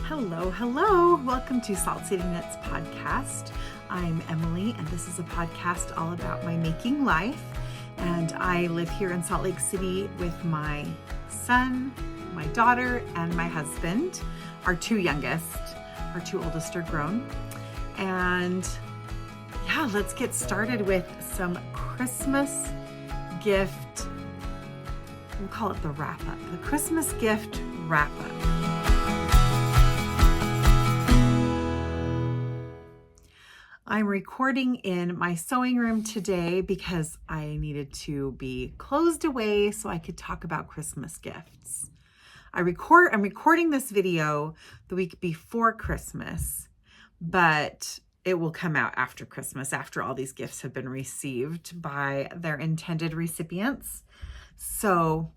Hello. Welcome to Salt City Knits podcast. I'm Emily, and this is a podcast all about my making life. And I live here in Salt Lake City with my son, my daughter, and my husband. Our two youngest, our two oldest are grown. And yeah, let's get started with some Christmas gift. We'll call it the wrap-up, the Christmas gift wrap-up. I'm recording in my sewing room today because I needed to be closed away so I could talk about Christmas gifts. I'm recording this video the week before Christmas, but it will come out after Christmas, after all these gifts have been received by their intended recipients. So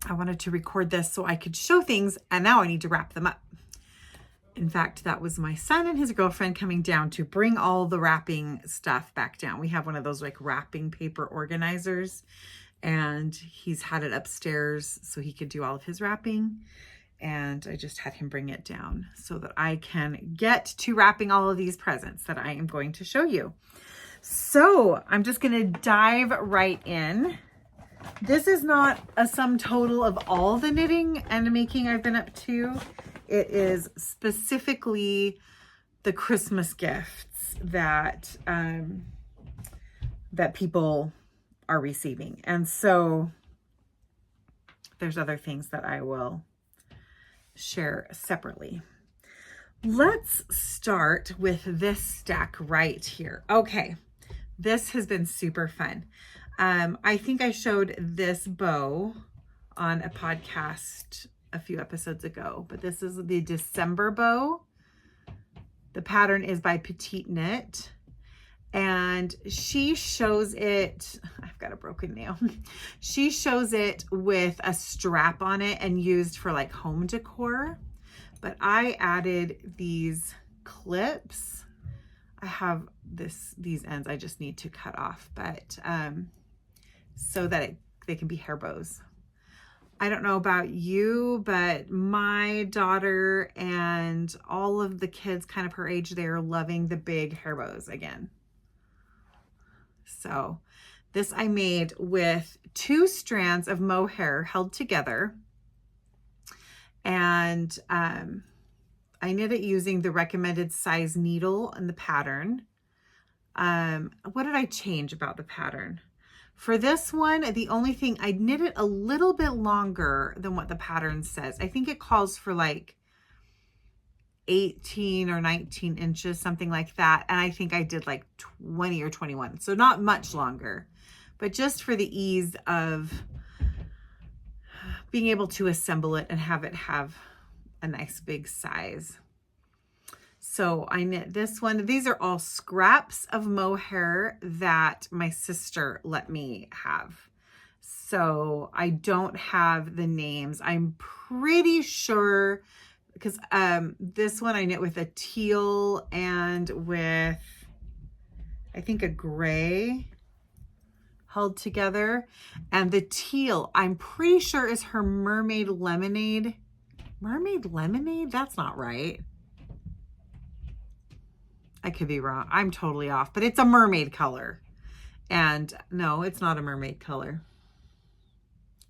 I wanted to record this so I could show things, and now I need to wrap them up. In fact, that was my son and his girlfriend coming down to bring all the wrapping stuff back down. We have one of those like wrapping paper organizers, and he's had it upstairs so he could do all of his wrapping. And I just had him bring it down so that I can get to wrapping all of these presents that I am going to show you. So I'm just going to dive right in. This is not a sum total of all the knitting and making I've been up to. It is specifically the Christmas gifts that that people are receiving. And so there's other things that I will share separately. Let's start with this stack right here. Okay, this has been super fun. I think I showed this bow on a podcast a few episodes ago, but this is the December bow. The pattern is by Petite Knit, and she shows it, I've got a broken nail. She shows it with a strap on it and used for like home decor, but I added these clips. I have these ends I just need to cut off, but so that they can be hair bows. I don't know about you, but my daughter and all of the kids kind of her age, they're loving the big hair bows again. So this I made with 2 strands of mohair held together. And I knit it using the recommended size needle in the pattern. What did I change about the pattern? For this one, the only thing, I knit it a little bit longer than what the pattern says. I think it calls for like 18 or 19 inches, something like that. And I think I did like 20 or 21. So not much longer, but just for the ease of being able to assemble it and have it have a nice big size. So I knit this one. These are all scraps of mohair that my sister let me have. So I don't have the names. I'm pretty sure because this one I knit with a teal and with, I think, a gray held together. And the teal, I'm pretty sure, is her Mermaid Lemonade. Mermaid Lemonade? That's not right. I could be wrong. I'm totally off, but it's a mermaid color. And no, it's not a mermaid color.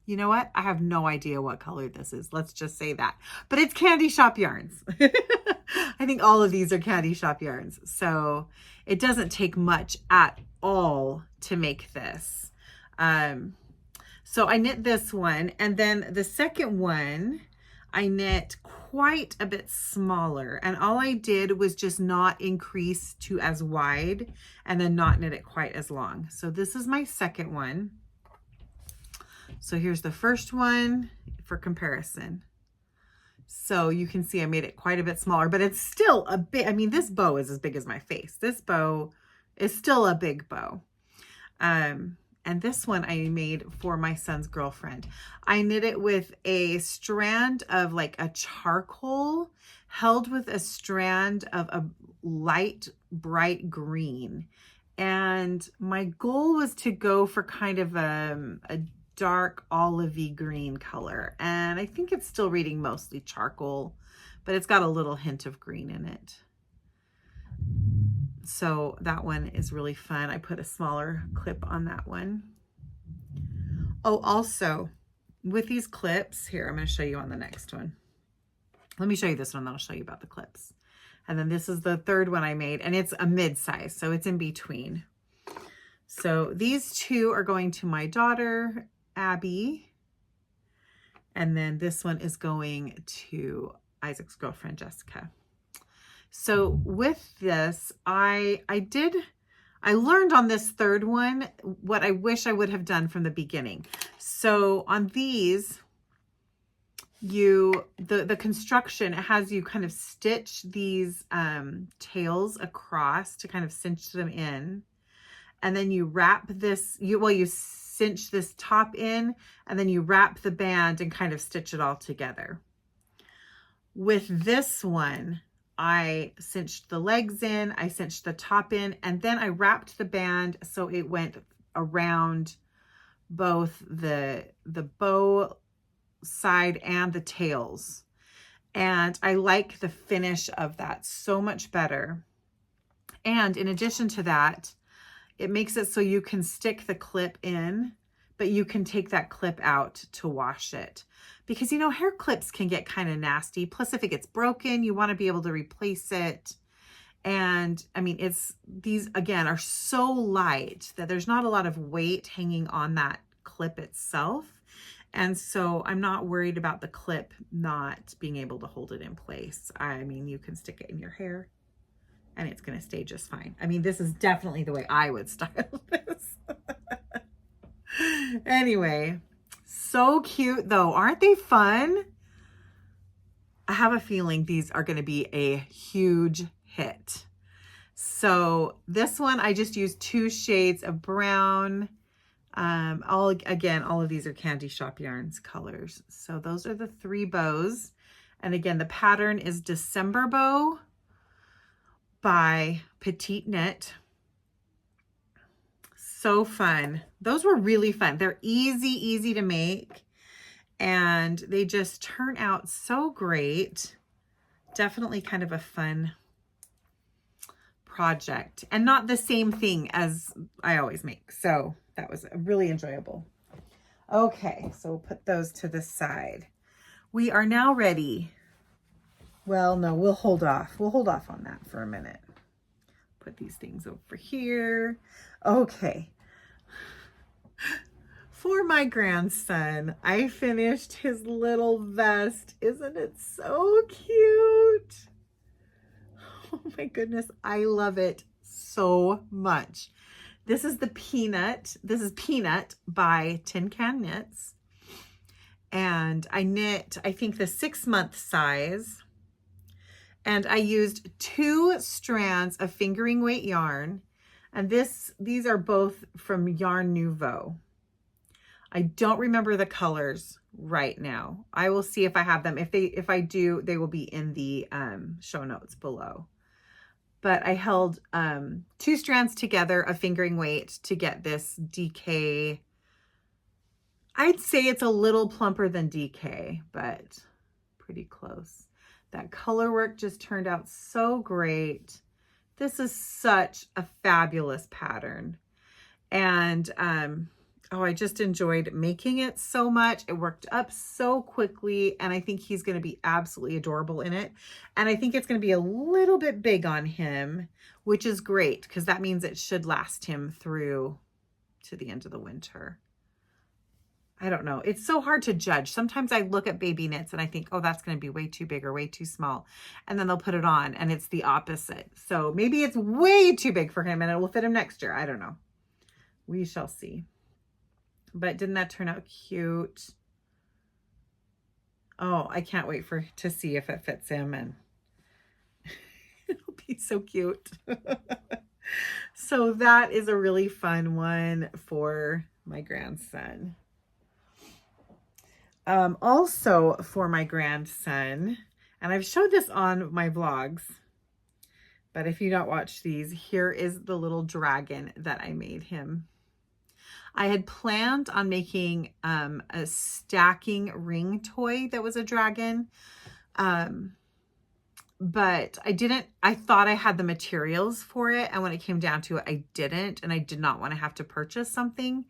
You know what? I have no idea what color this is. Let's just say that. But it's Candy Shop yarns. I think all of these are Candy Shop yarns. So it doesn't take much at all to make this. So I knit this one. And then the second one, I knit quite a bit smaller, and all I did was just not increase to as wide and then not knit it quite as long. So this is my second one. So here's the first one for comparison. So you can see I made it quite a bit smaller, but it's still a bit, I mean, this bow is as big as my face. This bow is still a big bow. And this one I made for my son's girlfriend. I knit it with a strand of like a charcoal held with a strand of a light bright green. And my goal was to go for kind of a dark olivey green color. And I think it's still reading mostly charcoal, but it's got a little hint of green in it. So that one is really fun. I put a smaller clip on that one. Oh, also with these clips here, I'm going to show you on the next one. Let me show you this one, then I'll show you about the clips. And then this is the third one I made, and it's a mid-size, so it's in between. So these two are going to my daughter, Abby. And then this one is going to Isaac's girlfriend, Jessica. So with this, I learned on this third one what I wish I would have done from the beginning. So on these, the construction, it has you kind of stitch these tails across to kind of cinch them in. And then you wrap this, you cinch this top in, and then you wrap the band and kind of stitch it all together. With this one, I cinched the legs in, I cinched the top in, and then I wrapped the band so it went around both the bow side and the tails. And I like the finish of that so much better. And in addition to that, it makes it so you can stick the clip in, but you can take that clip out to wash it. Because, you know, hair clips can get kind of nasty. Plus, if it gets broken, you want to be able to replace it. And I mean, these, again, are so light that there's not a lot of weight hanging on that clip itself. And so I'm not worried about the clip not being able to hold it in place. I mean, you can stick it in your hair and it's going to stay just fine. I mean, this is definitely the way I would style this. Anyway, so cute though. Aren't they fun? I have a feeling these are going to be a huge hit. So this one, I just used 2 shades of brown. All of these are Candy Shop Yarns colors. So those are the 3 bows. And again, the pattern is December Bow by Petite Knit. So fun. Those were really fun. They're easy to make, and they just turn out so great. Definitely kind of a fun project and not the same thing as I always make. So that was really enjoyable. Okay, so we'll put those to the side. We are now ready. Well, no, we'll hold off. We'll hold off on that for a minute. Put these things over here. Okay. For my grandson, I finished his little vest. Isn't it so cute? Oh my goodness, I love it so much. This is the Peanut. This is Peanut by Tin Can Knits. And I knit, I think, the 6-month size. And I used 2 strands of fingering weight yarn. And these are both from Yarn Nouveau. I don't remember the colors right now. I will see if I have them. If I do, they will be in the show notes below. But I held 2 strands together of fingering weight to get this DK. I'd say it's a little plumper than DK, but pretty close. That color work just turned out so great. This is such a fabulous pattern. And oh, I just enjoyed making it so much. It worked up so quickly, and I think he's going to be absolutely adorable in it. And I think it's going to be a little bit big on him, which is great because that means it should last him through to the end of the winter. I don't know. It's so hard to judge. Sometimes I look at baby knits and I think, oh, that's going to be way too big or way too small. And then they'll put it on and it's the opposite. So maybe it's way too big for him and it will fit him next year. I don't know. We shall see. But didn't that turn out cute? Oh, I can't wait to see if it fits him, and it'll be so cute. So that is a really fun one for my grandson. Also for my grandson, and I've showed this on my vlogs, but if you don't watch these, here is the little dragon that I made him. I had planned on making a stacking ring toy that was a dragon. But I thought I had the materials for it. And when it came down to it, I didn't. And I did not want to have to purchase something.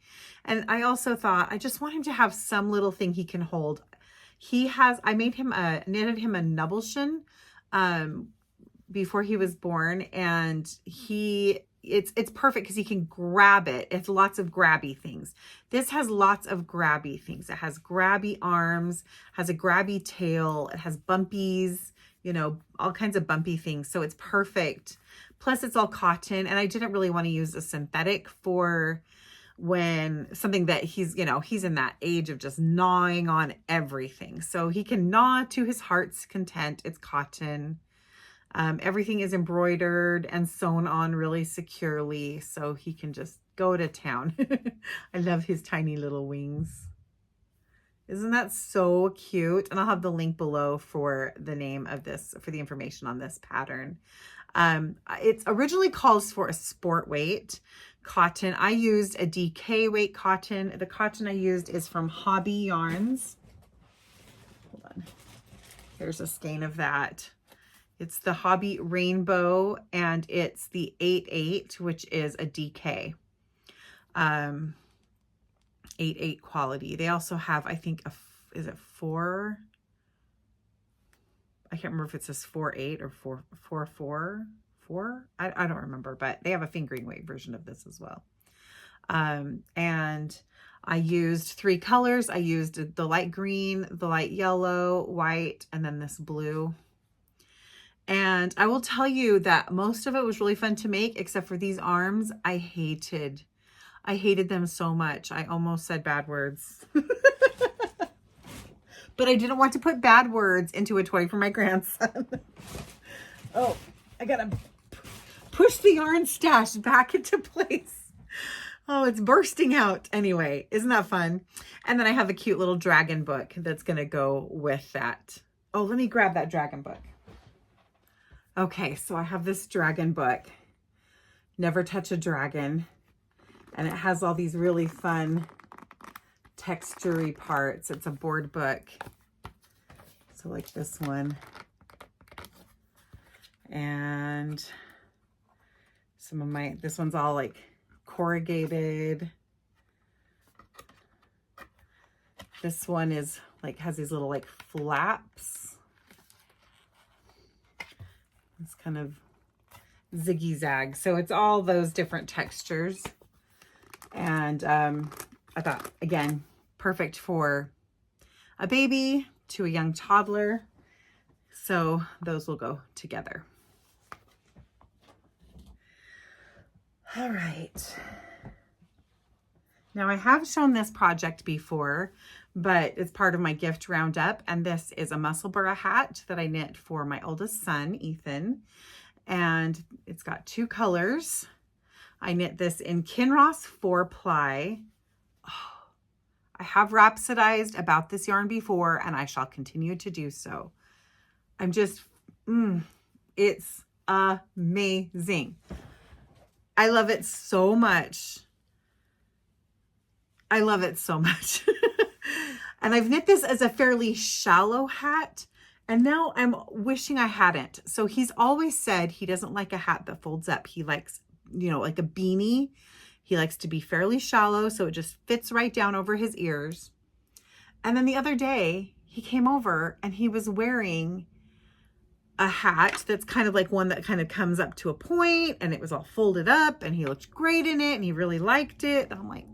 And I also thought, I just want him to have some little thing he can hold. I made him knitted him a Nubbleschen, before he was born. And it's perfect because he can grab it. It's lots of grabby things. This has lots of grabby things. It has grabby arms, has a grabby tail. It has bumpies, you know, all kinds of bumpy things. So it's perfect. Plus it's all cotton, and I didn't really want to use a synthetic for when something that he's in that age of just gnawing on everything. So he can gnaw to his heart's content. It's cotton. Everything is embroidered and sewn on really securely, so he can just go to town. I love his tiny little wings. Isn't that so cute? And I'll have the link below for the name of this, for the information on this pattern. It's originally calls for a sport weight cotton. I used a DK weight cotton. The cotton I used is from Hobbii yarns. Hold on. Here's a skein of that. It's the Hobbii Rainbow, and it's the 8/8, which is a DK. 8/8 quality. They also have, I think, is it 4? I can't remember if it says 4/8 or 4/4. I don't remember, but they have a fingering weight version of this as well. And I used 3 colors. I used the light green, the light yellow, white, and then this blue. And I will tell you that most of it was really fun to make, except for these arms. I hated them so much. I almost said bad words. But I didn't want to put bad words into a toy for my grandson. Oh, I gotta push the yarn stash back into place. Oh, it's bursting out. Anyway, isn't that fun? And then I have a cute little dragon book that's gonna go with that. Oh, let me grab that dragon book. Okay, so I have this dragon book, Never Touch a Dragon, and it has all these really fun textury parts. It's a board book, so like this one, and some of this one's all like corrugated. This one is like, has these little like flaps. It's kind of ziggy zag. So it's all those different textures. And I thought, again, perfect for a baby to a young toddler. So those will go together. All right. Now I have shown this project before, but it's part of my gift roundup. And this is a Musselburgh hat that I knit for my oldest son, Ethan. And it's got 2 colors. I knit this in Kinross 4-ply. Oh, I have rhapsodized about this yarn before, and I shall continue to do so. I'm just, it's amazing. I love it so much. I love it so much. And I've knit this as a fairly shallow hat, and now I'm wishing I hadn't. So he's always said he doesn't like a hat that folds up. He likes, you know, like a beanie. He likes to be fairly shallow, so it just fits right down over his ears. And then the other day, he came over and he was wearing a hat that's kind of like one that kind of comes up to a point, and it was all folded up, and he looked great in it, and he really liked it. And I'm like,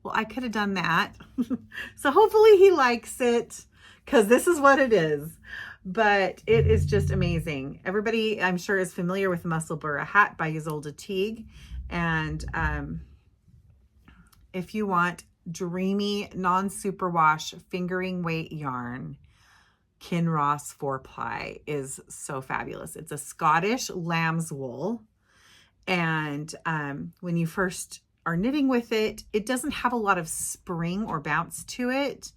well, I could have done that. So hopefully he likes it, because this is what it is. But it is just amazing. Everybody, I'm sure, is familiar with Musselburgh hat by Ysolda Teague. And if you want dreamy, non-superwash fingering weight yarn, Kinross 4-ply is so fabulous. It's a Scottish lamb's wool. And when you first are knitting with it, it doesn't have a lot of spring or bounce to it.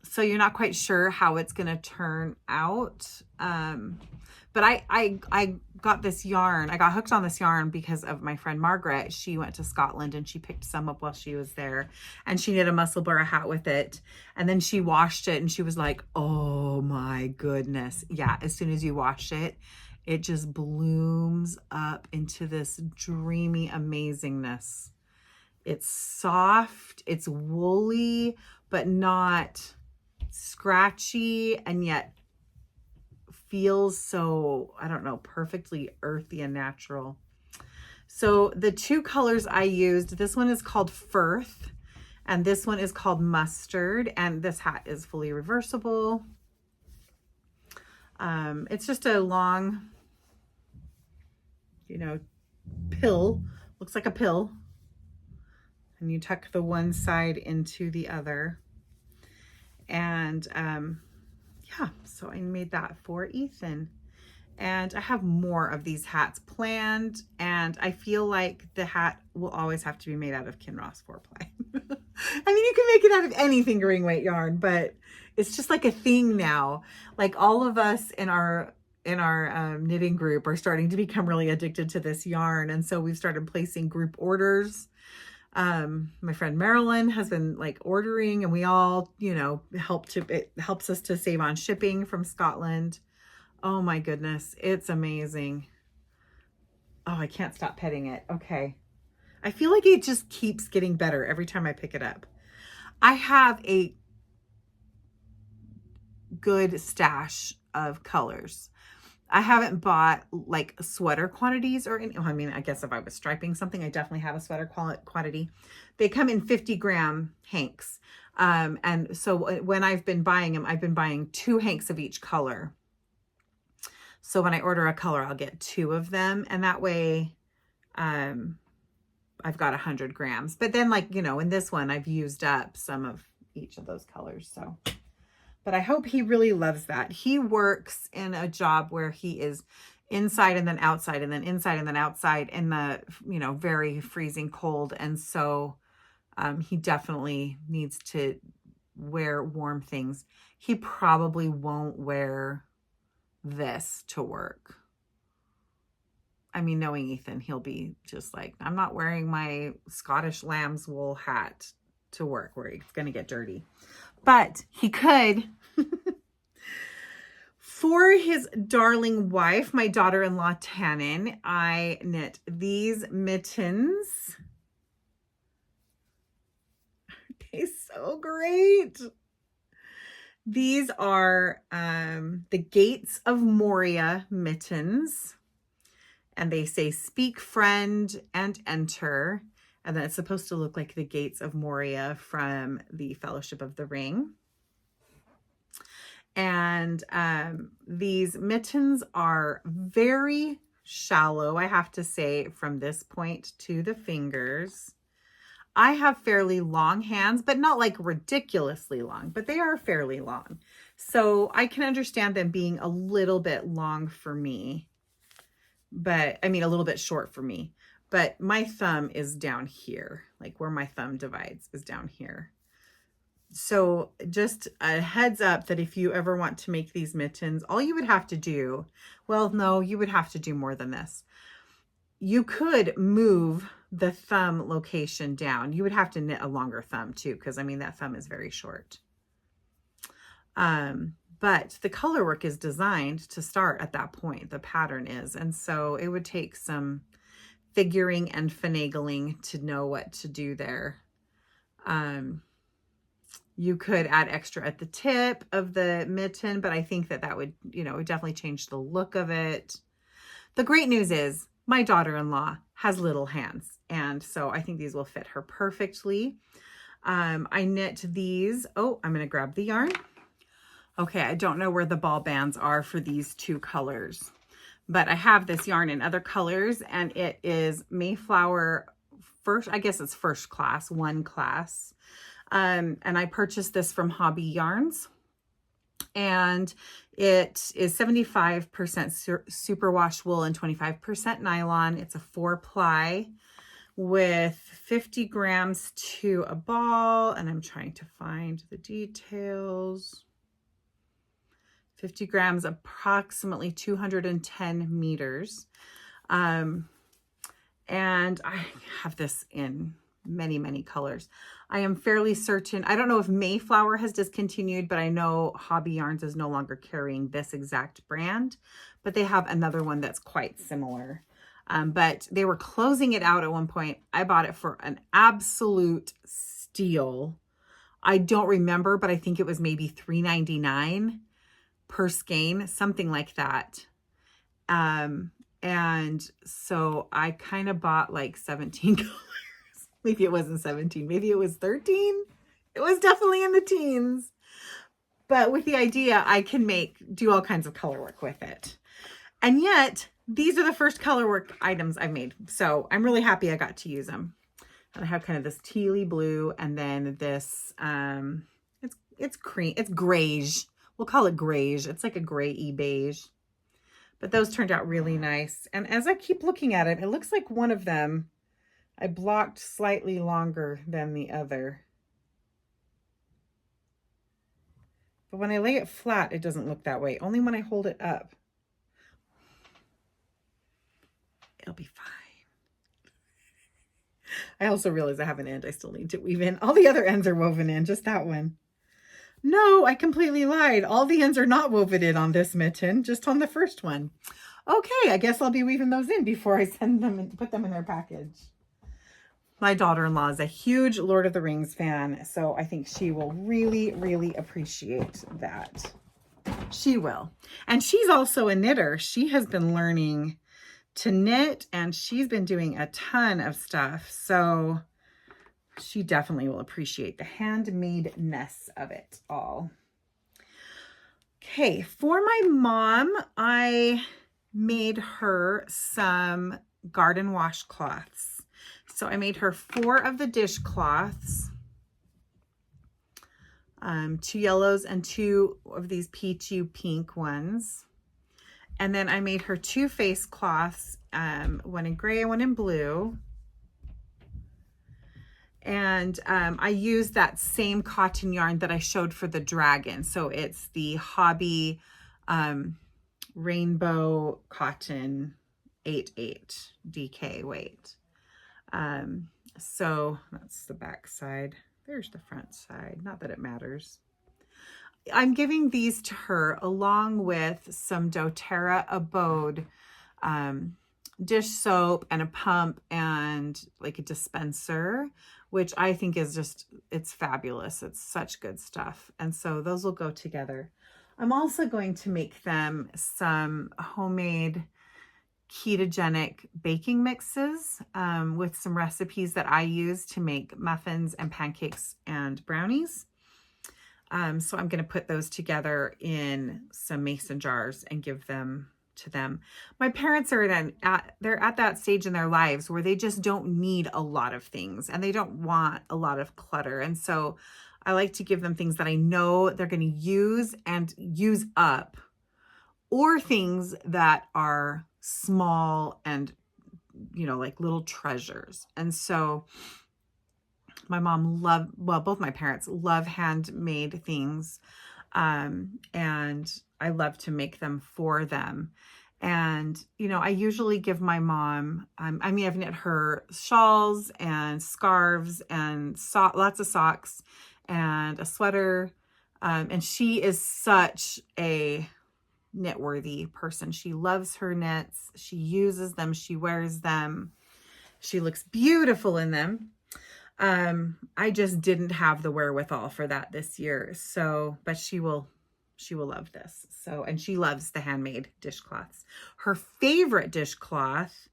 So you're not quite sure how it's going to turn out. But I got this yarn. I got hooked on this yarn because of my friend Margaret. She went to Scotland and she picked some up while she was there, and she knit a Musselburgh hat with it. And then she washed it and she was like, oh my goodness. Yeah. As soon as you wash it, it just blooms up into this dreamy amazingness. It's soft, it's woolly, but not scratchy, and yet feels so, I don't know, perfectly earthy and natural. So the two colors I used, this one is called Firth and this one is called Mustard, and this hat is fully reversible. It's just a long, you know, pill, looks like a pill, and you tuck the one side into the other. And yeah, so I made that for Ethan. And I have more of these hats planned, and I feel like the hat will always have to be made out of Kinross 4-ply. I mean, you can make it out of anything ring weight yarn, but it's just like a thing now. Like all of us in our knitting group are starting to become really addicted to this yarn, and so we've started placing group orders. My friend Marilyn has been like ordering, and we all, you know, it helps us to save on shipping from Scotland. Oh my goodness, it's amazing. Oh, I can't stop petting it. Okay. I feel like it just keeps getting better every time I pick it up. I have a good stash of colors. I haven't bought like sweater quantities or any, I mean, I guess if I was striping something, I definitely have a sweater quantity. They come in 50-gram hanks. And so when I've been buying them, I've been buying 2 hanks of each color. So when I order a color, I'll get 2 of them. And that way, I've got 100 grams. But then, like, you know, in this one, I've used up some of each of those colors. So, but I hope he really loves that. He works in a job where he is inside and then outside and then inside and then outside in the, you know, very freezing cold. And so he definitely needs to wear warm things. He probably won't wear this to work. I mean, knowing Ethan, he'll be just like, I'm not wearing my Scottish lamb's wool hat to work where it's going to get dirty. But he could. For his darling wife, my daughter-in-law Tannen, I knit these mittens. Aren't they so great? These are the Gates of Moria mittens, and they say speak friend and enter, and then it's supposed to look like the Gates of Moria from the Fellowship of the Ring. And these mittens are very shallow, I have to say, from this point to the fingers. I have fairly long hands, but not like ridiculously long, but they are fairly long. So I can understand them being a little bit long for me, but I mean, a little bit short for me, but my thumb is down here, like where my thumb divides is down here. So just a heads up that if you ever want to make these mittens, all you would have to do, well, no, you would have to do more than this. You could move the thumb location down. You would have to knit a longer thumb too, because I mean, that thumb is very short. But the color work is designed to start at that point, the pattern is. And so it would take some figuring and finagling to know what to do there. You could add extra at the tip of the mitten, but I think that that would, you know, it would definitely change the look of it. The great news is my daughter-in-law has little hands, and so I think these will fit her perfectly. I knit these. Oh, I'm going to grab the yarn. Okay, I don't know where the ball bands are for these 2 colors, but I have this yarn in other colors, and it is Mayflower first, I guess it's first class, 1 class. And I purchased this from Hobbii Yarns, and it is 75% superwash wool and 25% nylon. It's a 4-ply with 50 grams to a ball, and I'm trying to find the details. 50 grams, approximately 210 meters. And I have this in many, many colors. I am fairly certain, I don't know if Mayflower has discontinued, but I know Hobbii Yarns is no longer carrying this exact brand, but they have another one that's quite similar. But they were closing it out at one point. I bought it for an absolute steal. I don't remember, but I think it was maybe $3.99 per skein, something like that. And so I kind of bought like 17 colors. Maybe it wasn't 17, maybe it was 13. It was definitely in the teens. But with the idea, I can do all kinds of color work with it. And yet, these are the first color work items I made. So I'm really happy I got to use them. And I have kind of this tealy blue, and then this, it's cream, it's grayish. We'll call it grayish. It's like a gray-y beige. But those turned out really nice. And as I keep looking at it, it looks like one of them I blocked slightly longer than the other. But when I lay it flat, it doesn't look that way. Only when I hold it up. It'll be fine. I also realize I have an end I still need to weave in. All the other ends are woven in, just that one. No, I completely lied. All the ends are not woven in on this mitten, just on the first one. Okay, I guess I'll be weaving those in before I send them and put them in their package. My daughter-in-law is a huge Lord of the Rings fan, so I think she will really, really appreciate that. She will. And she's also a knitter. She has been learning to knit, and she's been doing a ton of stuff. So she definitely will appreciate the handmade-ness of it all. Okay, for my mom, I made her some garden washcloths. So I made her 4 of the dishcloths, 2 yellows and 2 of these peachy pink ones. And then I made her 2 face cloths, one in gray and one in blue. And I used that same cotton yarn that I showed for the dragon. So it's the Hobbii Rainbow Cotton 8/8 DK weight. So that's the back side. There's the front side. Not that it matters. I'm giving these to her along with some doTERRA Abode dish soap and a pump and like a dispenser, which I think is just, it's fabulous. It's such good stuff. And so those will go together. I'm also going to make them some homemade ketogenic baking mixes with some recipes that I use to make muffins and pancakes and brownies. So I'm going to put those together in some mason jars and give them to them. My parents are they're at that stage in their lives where they just don't need a lot of things and they don't want a lot of clutter. And so I like to give them things that I know they're going to use and use up, or things that are small and, you know, like little treasures. And so my mom both my parents love handmade things. And I love to make them for them. And, you know, I usually give my mom, I mean, I've knit her shawls and scarves and lots of socks and a sweater. And she is such a knit-worthy person. She loves her knits. She uses them. She wears them. She looks beautiful in them. I just didn't have the wherewithal for that this year. So, but she will love this. So, and she loves the handmade dishcloths. Her favorite dishcloth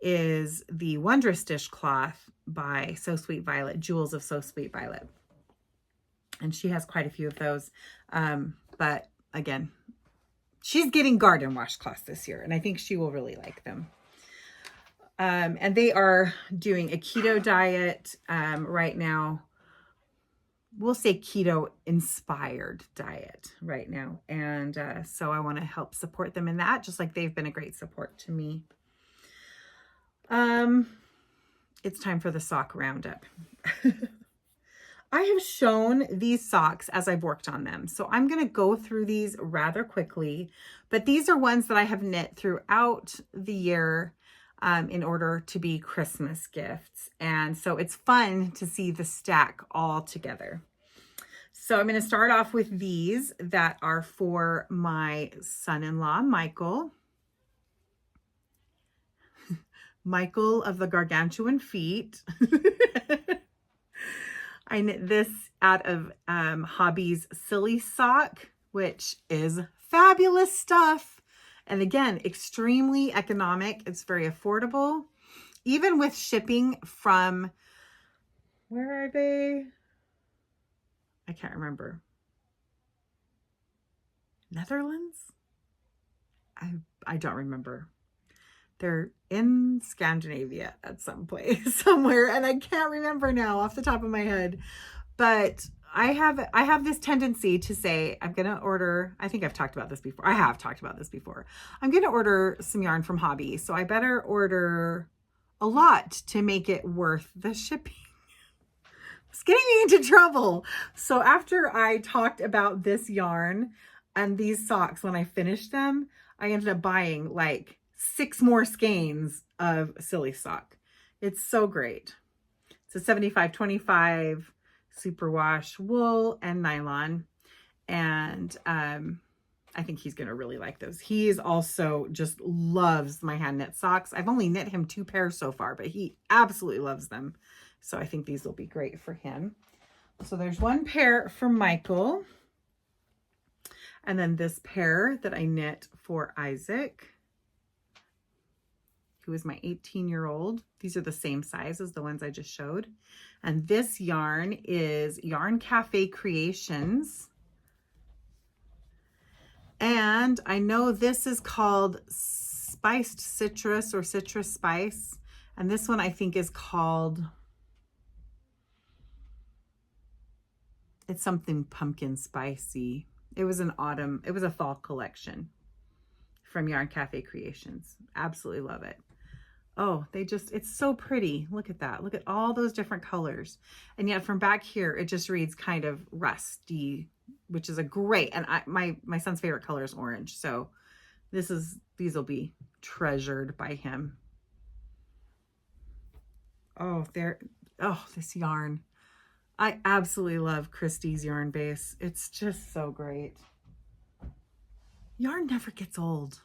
is the Wondrous Dishcloth by So Sweet Violet, Jewels of So Sweet Violet. And she has quite a few of those. But again, she's getting garden washcloths this year, and I think she will really like them. And they are doing a keto diet right now. We'll say keto inspired diet right now. And so I want to help support them in that, just like they've been a great support to me. it's time for the sock roundup. I have shown these socks as I've worked on them, so I'm going to go through these rather quickly, but these are ones that I have knit throughout the year in order to be Christmas gifts, and so it's fun to see the stack all together. So I'm going to start off with these that are for my son-in-law, Michael. Michael of the gargantuan feet. I knit this out of Hobbie's Silly Sock, which is fabulous stuff. And again, extremely economic. It's very affordable. Even with shipping from, where are they? I can't remember. Netherlands? I don't remember. They're in Scandinavia at some place somewhere, and I can't remember now off the top of my head. But I have this tendency to say I'm gonna order. I think I've talked about this before. I have talked about this before. I'm gonna order some yarn from Hobbii, so I better order a lot to make it worth the shipping. It's getting me into trouble. So after I talked about this yarn and these socks, when I finished them, I ended up buying like 6 more skeins of Silly Sock. It's so great. It's a 75-25 superwash wool and nylon. And I think he's going to really like those. He is also just loves my hand knit socks. I've only knit him 2 pairs so far, but he absolutely loves them. So I think these will be great for him. So there's 1 pair for Michael. And then this pair that I knit for Isaac, who is my 18-year-old. These are the same size as the ones I just showed. And this yarn is Yarn Cafe Creations. And I know this is called Spiced Citrus or Citrus Spice. And this one I think is called, it's something pumpkin spicy. It was an autumn, it was a fall collection from Yarn Cafe Creations. Absolutely love it. Oh, it's so pretty. Look at that. Look at all those different colors. And yet from back here, it just reads kind of rusty, which is a great, and my son's favorite color is orange. So these will be treasured by him. Oh, this yarn. I absolutely love Christie's yarn base. It's just so great. Yarn never gets old.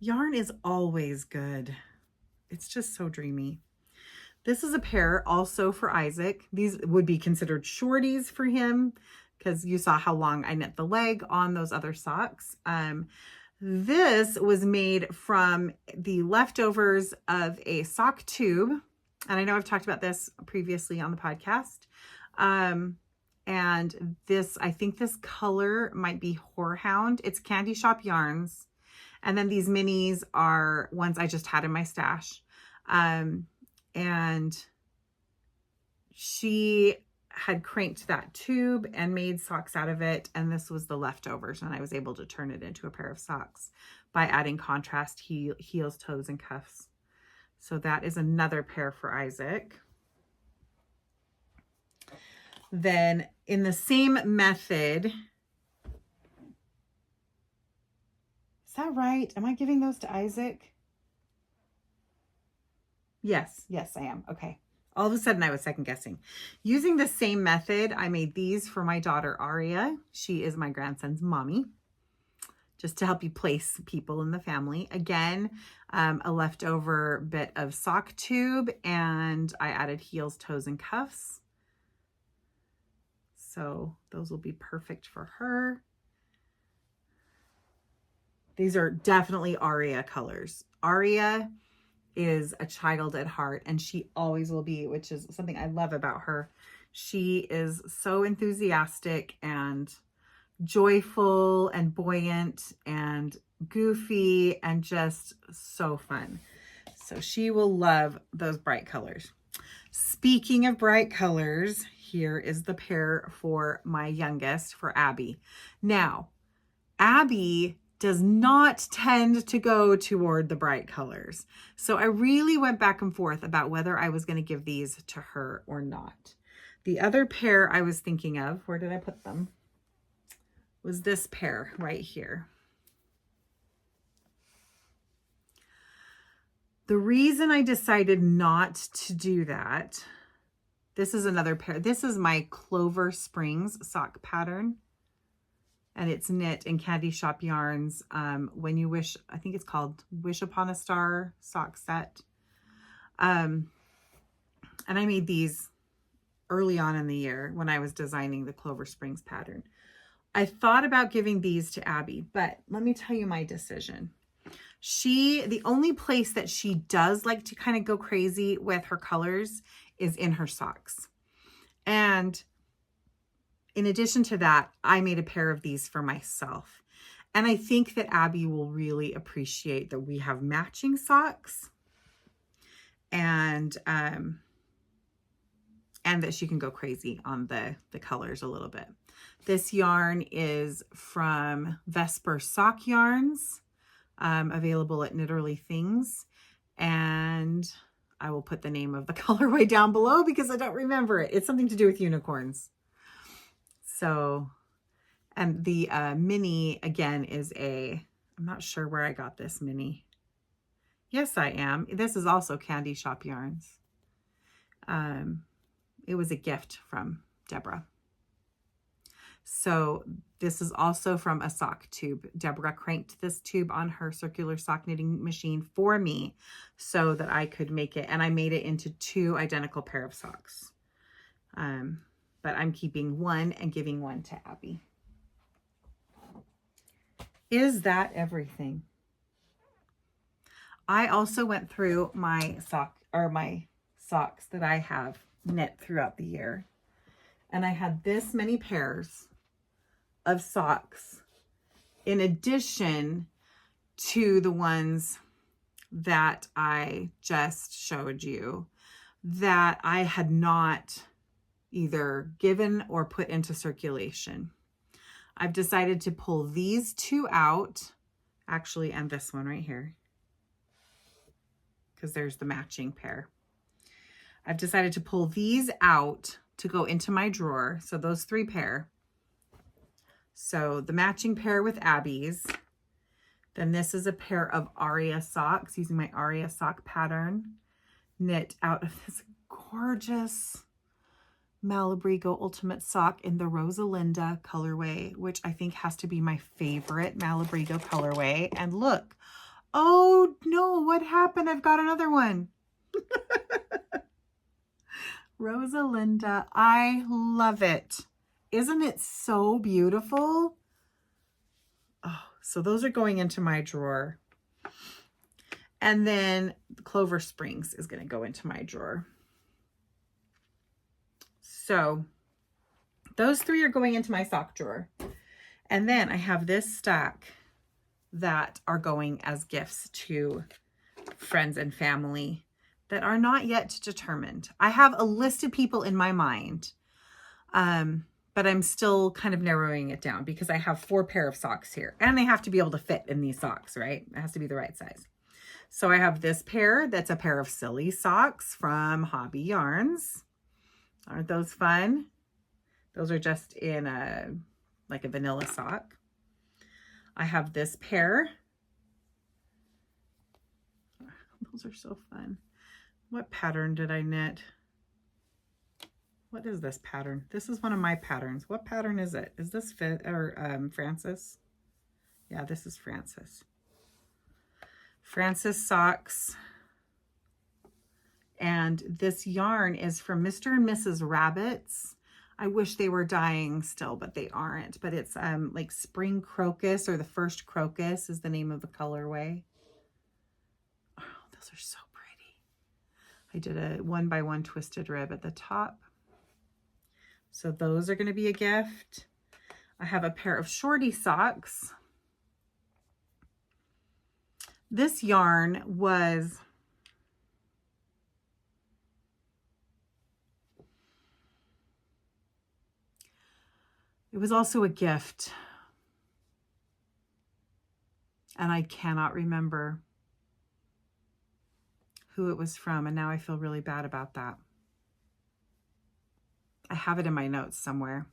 Yarn is always good. It's just so dreamy. This is a pair also for Isaac. These would be considered shorties for him because you saw how long I knit the leg on those other socks. This was made from the leftovers of a sock tube. And I know I've talked about this previously on the podcast. And this, I think this color might be Whorehound. It's Candy Shop yarns. And then these minis are ones I just had in my stash. And she had cranked that tube and made socks out of it. And this was the leftovers. And I was able to turn it into a pair of socks by adding contrast heels, toes, and cuffs. So that is another pair for Isaac. Then in the same method, is that right? Am I giving those to Isaac? Yes, I am. Okay. All of a sudden I was second guessing. Using the same method, I made these for my daughter, Aria. She is my grandson's mommy. Just to help you place people in the family. Again, a leftover bit of sock tube, and I added heels, toes, and cuffs. So those will be perfect for her. These are definitely Aria colors. Aria is a child at heart, and she always will be, which is something I love about her. She is so enthusiastic and joyful and buoyant and goofy and just so fun. So she will love those bright colors. Speaking of bright colors, here is the pair for my youngest, for Abby. Now, Abby does not tend to go toward the bright colors. So I really went back and forth about whether I was going to give these to her or not. The other pair I was thinking of, where did I put them? Was this pair right here. The reason I decided not to do that, this is another pair. This is my Clover Springs sock pattern. And it's knit in Candy Shop yarns. When You Wish, I think it's called Wish Upon a Star sock set. And I made these early on in the year when I was designing the Clover Springs pattern. I thought about giving these to Abby, but let me tell you my decision. The only place that she does like to kind of go crazy with her colors is in her socks. And in addition to that, I made a pair of these for myself. And I think that Abby will really appreciate that we have matching socks and that she can go crazy on the colors a little bit. This yarn is from Vesper Sock Yarns, available at Knitterly Things. And I will put the name of the colorway down below because I don't remember it. It's something to do with unicorns. So, and the mini, again, is I'm not sure where I got this mini. Yes, I am. This is also Candy Shop Yarns. It was a gift from Deborah. So this is also from a sock tube. Deborah cranked this tube on her circular sock knitting machine for me so that I could make it. And I made it into 2 identical pair of socks. But I'm keeping one and giving one to Abby. Is that everything? I also went through my socks that I have knit throughout the year. And I had this many pairs of socks in addition to the ones that I just showed you that I had not either given or put into circulation. I've decided to pull these 2 out, actually, and this one right here, because there's the matching pair. I've decided to pull these out to go into my drawer. So those 3 pair. So the matching pair with Abby's. Then this is a pair of Aria socks using my Aria sock pattern, knit out of this gorgeous Malabrigo Ultimate Sock in the Rosalinda colorway, which I think has to be my favorite Malabrigo colorway. And look, oh no, what happened? I've got another one. Rosalinda, I love it. Isn't it so beautiful? Oh, so those are going into my drawer. And then Clover Springs is going to go into my drawer. So those 3 are going into my sock drawer. And then I have this stack that are going as gifts to friends and family that are not yet determined. I have a list of people in my mind, but I'm still kind of narrowing it down because I have 4 pair of socks here and they have to be able to fit in these socks, right? It has to be the right size. So I have this pair that's a pair of silly socks from Hobbii Yarns. Aren't those fun? Those are just in like a vanilla sock. I have this pair. Those are so fun. What pattern did I knit? What is this pattern? This is one of my patterns. What pattern is it? Is this Francis? Yeah, this is Francis. Francis socks. And this yarn is from Mr. and Mrs. Rabbits. I wish they were dying still, but they aren't. But it's like Spring Crocus, or the First Crocus is the name of the colorway. Oh, those are so pretty. I did a 1x1 twisted rib at the top. So those are going to be a gift. I have a pair of shorty socks. This yarn was... It was also a gift And I cannot remember who it was from. And now I feel really bad about that. I have it in my notes somewhere.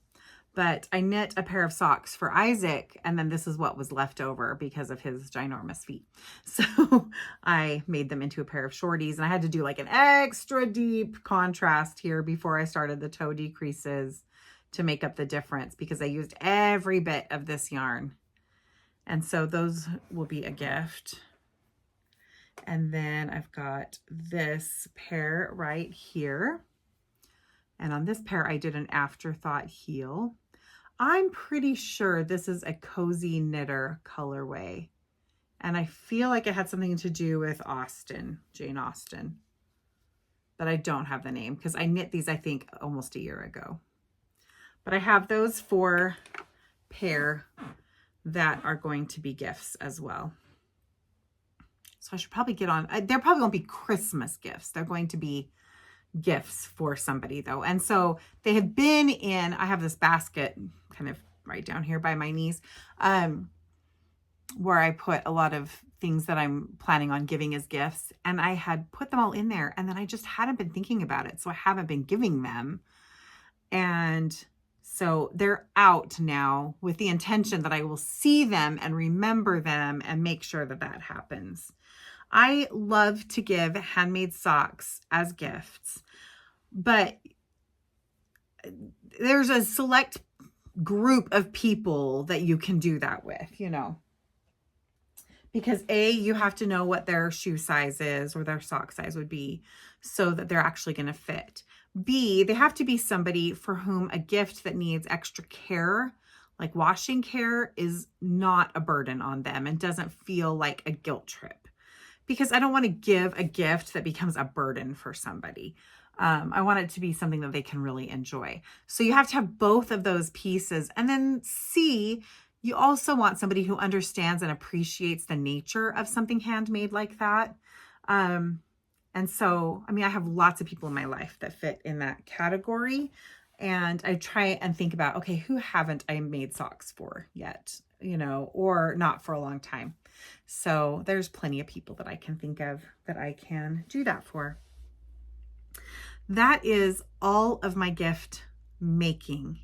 But I knit a pair of socks for Isaac, and then this is what was left over because of his ginormous feet. So I made them into a pair of shorties, and I had to do like an extra deep contrast here before I started the toe decreases to make up the difference, because I used every bit of this yarn. And so those will be a gift. And then I've got this pair right here. And on this pair, I did an afterthought heel. I'm pretty sure this is a Cozy Knitter colorway. And I feel like it had something to do with Austen, Jane Austen. But I don't have the name because I knit these, I think, almost a year ago. But I have those 4 pair that are going to be gifts as well. So I should probably get on. There probably won't be Christmas gifts. They're going to be gifts for somebody though. And so they have been in, I have this basket kind of right down here by my knees, where I put a lot of things that I'm planning on giving as gifts. And I had put them all in there, and then I just hadn't been thinking about it. So I haven't been giving them. And so they're out now with the intention that I will see them and remember them and make sure that that happens. I love to give handmade socks as gifts, but there's a select group of people that you can do that with, you know, because A, you have to know what their shoe size is or their sock size would be so that they're actually going to fit. B, they have to be somebody for whom a gift that needs extra care, like washing care, is not a burden on them and doesn't feel like a guilt trip. Because I don't want to give a gift that becomes a burden for somebody. I want it to be something that they can really enjoy. So you have to have both of those pieces. And then C, you also want somebody who understands and appreciates the nature of something handmade like that. And so, I mean, I have lots of people in my life that fit in that category. And I try and think about, okay, who haven't I made socks for yet, you know, or not for a long time. So there's plenty of people that I can think of that I can do that for. That is all of my gift making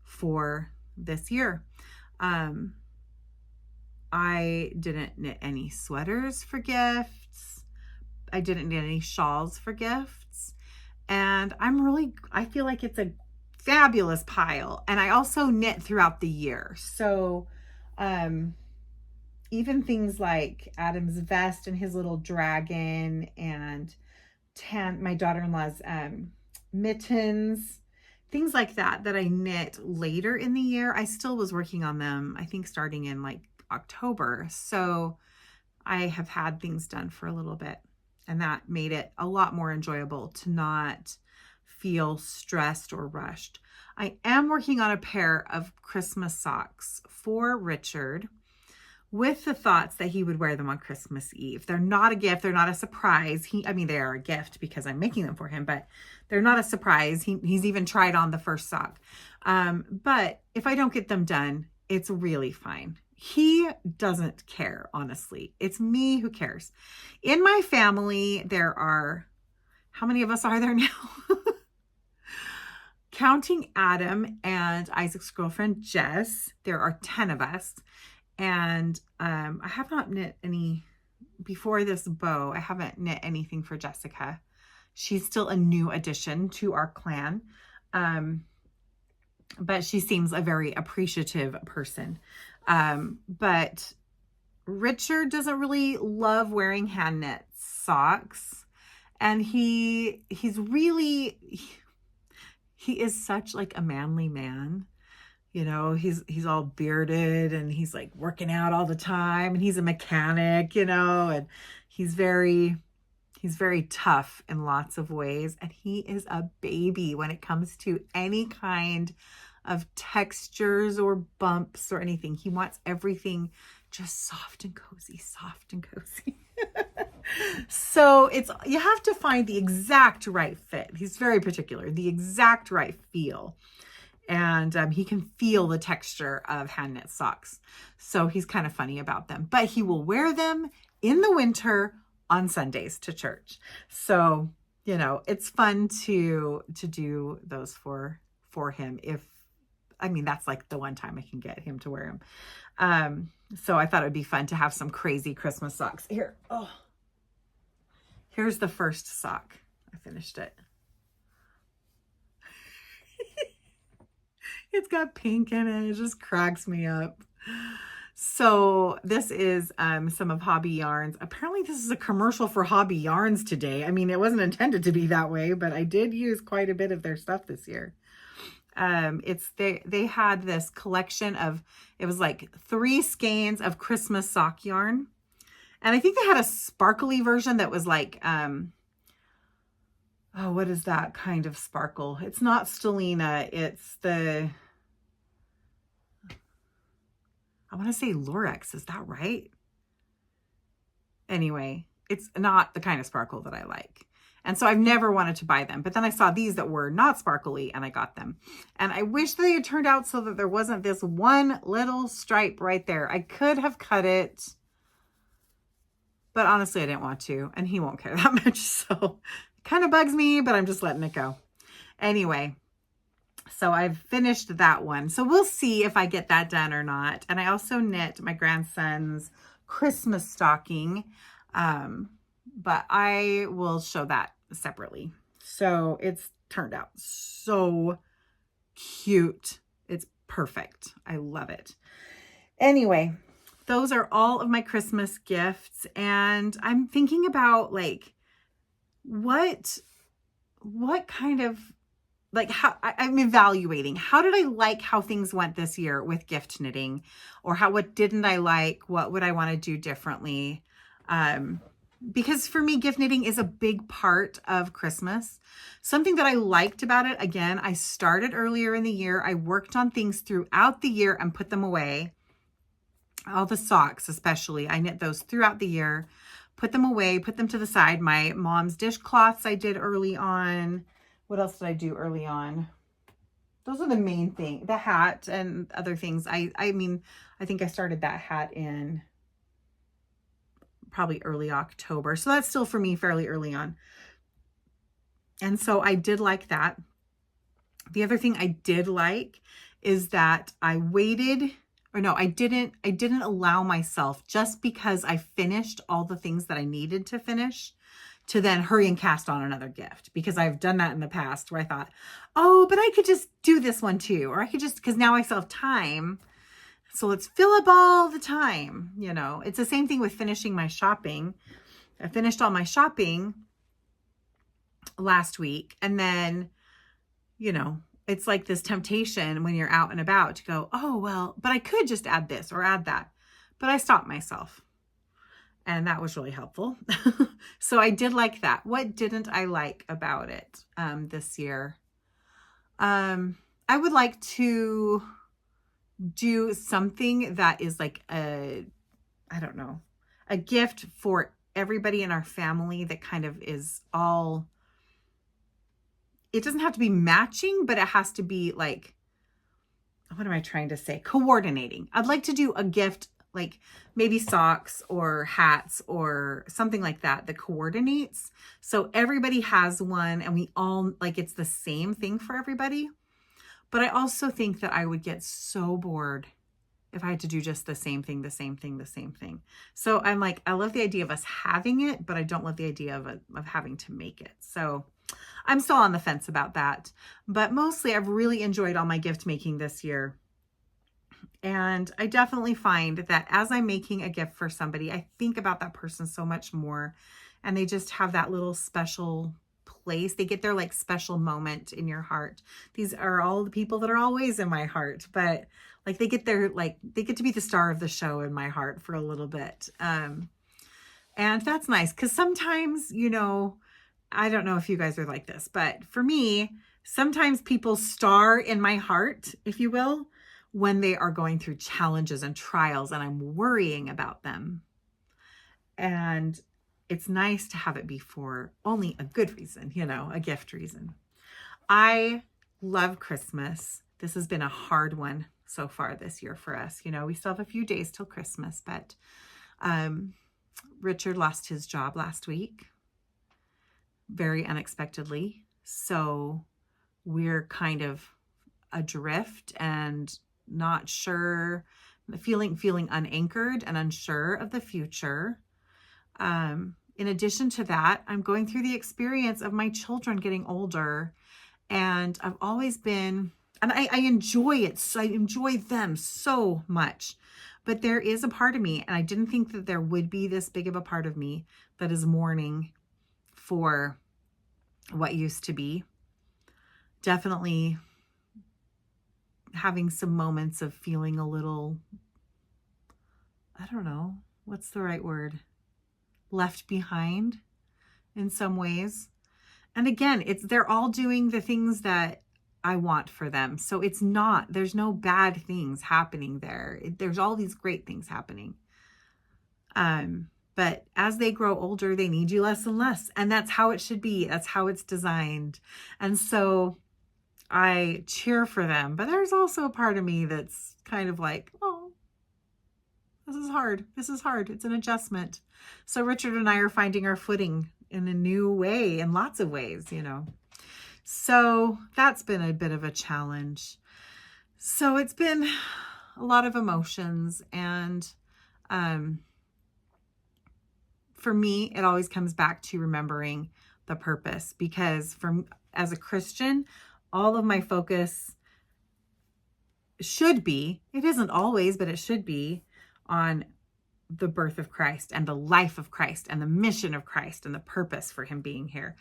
for this year. I didn't knit any sweaters for gifts. I didn't knit any shawls for gifts. And I feel like it's a fabulous pile. And I also knit throughout the year. So, even things like Adam's vest and his little dragon, and my daughter-in-law's mittens, things like that I knit later in the year. I still was working on them, I think starting in like October. So I have had things done for a little bit, and that made it a lot more enjoyable to not feel stressed or rushed. I am working on a pair of Christmas socks for Richard, with the thoughts that he would wear them on Christmas Eve. They're not a gift. They're not a surprise. I mean, they are a gift because I'm making them for him, but they're not a surprise. He's even tried on the first sock. But if I don't get them done, it's really fine. He doesn't care, honestly. It's me who cares. In my family, there are, how many of us are there now? Counting Adam and Isaac's girlfriend, Jess, there are 10 of us. And I have not knit any, before this bow, I haven't knit anything for Jessica. She's still a new addition to our clan. But she seems a very appreciative person. But Richard doesn't really love wearing hand knit socks. And he is such like a manly man. You know, he's all bearded and he's like working out all the time, and he's a mechanic, you know, and he's very tough in lots of ways. And he is a baby when it comes to any kind of textures or bumps or anything. He wants everything just soft and cozy, soft and cozy. So you have to find the exact right fit. He's very particular, the exact right feel. And he can feel the texture of hand knit socks. So he's kind of funny about them, but he will wear them in the winter on Sundays to church. So, you know, it's fun to do those for him. That's like the one time I can get him to wear them. So I thought it would be fun to have some crazy Christmas socks. Here, here's the first sock. I finished it. It's got pink in it. It just cracks me up. So this is some of Hobbii yarns. Apparently this is a commercial for Hobbii yarns today. I mean, it wasn't intended to be that way, but I did use quite a bit of their stuff this year. They had this collection of, it was like 3 skeins of Christmas sock yarn. And I think they had a sparkly version that was like, what is that kind of sparkle? It's not Stellina. It's I want to say Lurex. Is that right? Anyway, it's not the kind of sparkle that I like. And so I've never wanted to buy them. But then I saw these that were not sparkly and I got them. And I wish they had turned out so that there wasn't this one little stripe right there. I could have cut it, but honestly, I didn't want to. And he won't care that much. So it kind of bugs me, but I'm just letting it go. Anyway, so I've finished that one. So we'll see if I get that done or not. And I also knit my grandson's Christmas stocking. But I will show that separately. So it's turned out so cute. It's perfect. I love it. Anyway, those are all of my Christmas gifts. And I'm thinking about like, what kind of, like, how I'm evaluating, how did I like how things went this year with gift knitting, or what didn't I like? What would I want to do differently? Because for me, gift knitting is a big part of Christmas. Something that I liked about it, again, I started earlier in the year. I worked on things throughout the year and put them away. All the socks, especially, I knit those throughout the year, put them away, put them to the side. My mom's dishcloths I did early on. What else did I do early on? Those are the main thing. The hat and other things. I think I started that hat in probably early October. So that's still for me fairly early on. And so I did like that. The other thing I did like is that I waited, or no, I didn't allow myself, just because I finished all the things that I needed to finish, to then hurry and cast on another gift, because I've done that in the past where I thought, oh, but I could just do this one too. Or I could just, because now I still have time. So let's fill up all the time. You know, it's the same thing with finishing my shopping. I finished all my shopping last week. And then, you know, it's like this temptation when you're out and about to go, oh, well, but I could just add this or add that. But I stopped myself. And that was really helpful. So I did like that. What didn't I like about it this year? I would like to do something that is like a gift for everybody in our family that kind of is all, it doesn't have to be matching, but it has to be like, what am I trying to say? Coordinating. I'd like to do a gift like maybe socks or hats or something like that coordinates. So everybody has one and we all, like, it's the same thing for everybody. But I also think that I would get so bored if I had to do just the same thing, the same thing, the same thing. So I'm like, I love the idea of us having it, but I don't love the idea of having to make it. So I'm still on the fence about that. But mostly I've really enjoyed all my gift making this year. And I definitely find that as I'm making a gift for somebody, I think about that person so much more. And they just have that little special place. They get their like special moment in your heart. These are all the people that are always in my heart, but like they get to be the star of the show in my heart for a little bit. And that's nice, because sometimes, you know, I don't know if you guys are like this, but for me, sometimes people star in my heart, if you will, when they are going through challenges and trials and I'm worrying about them. And it's nice to have it be for only a good reason, you know, a gift reason. I love Christmas. this has been a hard one so far this year for us. You know, we still have a few days till Christmas, but Richard lost his job last week, very unexpectedly. So we're kind of adrift and not sure, feeling unanchored and unsure of the future. In addition to that, I'm going through the experience of my children getting older, and I've always been, and I enjoy it. So I enjoy them so much, but there is a part of me, and I didn't think that there would be this big of a part of me that is mourning for what used to be. Definitely having some moments of feeling a little, I don't know, what's the right word? Left behind in some ways. And again, they're all doing the things that I want for them. So there's no bad things happening there. There's all these great things happening. But as they grow older, they need you less and less. And that's how it should be. That's how it's designed. And so I cheer for them. But there's also a part of me that's kind of like, oh, this is hard. This is hard. It's an adjustment. So Richard and I are finding our footing in a new way, in lots of ways, you know. So that's been a bit of a challenge. So it's been a lot of emotions. And for me, it always comes back to remembering the purpose, because as a Christian, all of my focus should be, it isn't always, but it should be on the birth of Christ and the life of Christ and the mission of Christ and the purpose for him being here.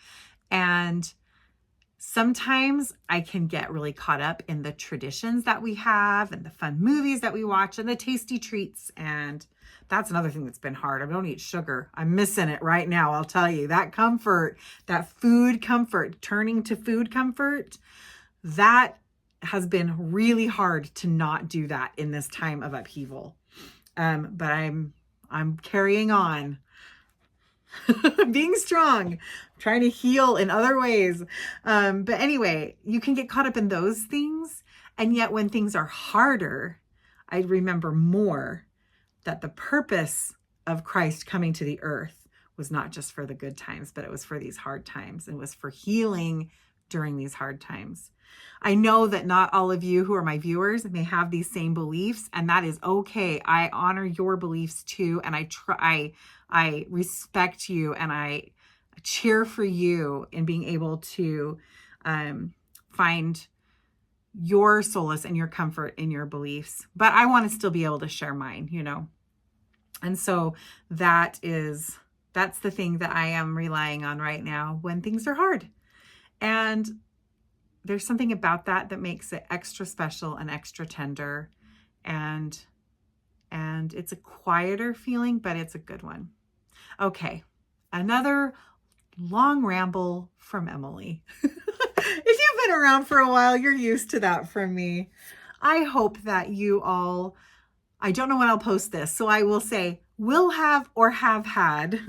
And sometimes I can get really caught up in the traditions that we have and the fun movies that we watch and the tasty treats. And that's another thing that's been hard. I don't eat sugar. I'm missing it right now. I'll tell you, that comfort, that food comfort, turning to food comfort, that has been really hard to not do that in this time of upheaval. But I'm carrying on, being strong, trying to heal in other ways. But anyway, you can get caught up in those things. And yet when things are harder, I remember more that the purpose of Christ coming to the earth was not just for the good times, but it was for these hard times. It was for healing during these hard times. I know that not all of you who are my viewers may have these same beliefs, and that is okay. I honor your beliefs too, and I respect you, and I cheer for you in being able to find your solace and your comfort in your beliefs. But I want to still be able to share mine, you know. And so that's the thing that I am relying on right now when things are hard. And there's something about that makes it extra special and extra tender. And it's a quieter feeling, but it's a good one. Okay, another long ramble from Emily. If you've been around for a while, you're used to that from me. I hope that you all, I don't know when I'll post this, so I will say, will have or have had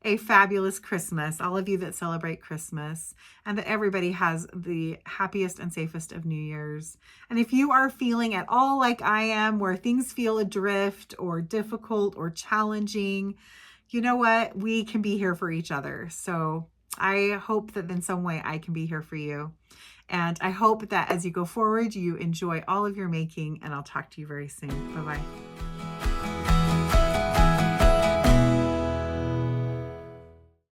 a fabulous Christmas, all of you that celebrate Christmas, and that everybody has the happiest and safest of New Year's. And if you are feeling at all like I am, where things feel adrift or difficult or challenging, you know what? We can be here for each other. So I hope that in some way I can be here for you. And I hope that as you go forward, you enjoy all of your making, and I'll talk to you very soon. Bye-bye.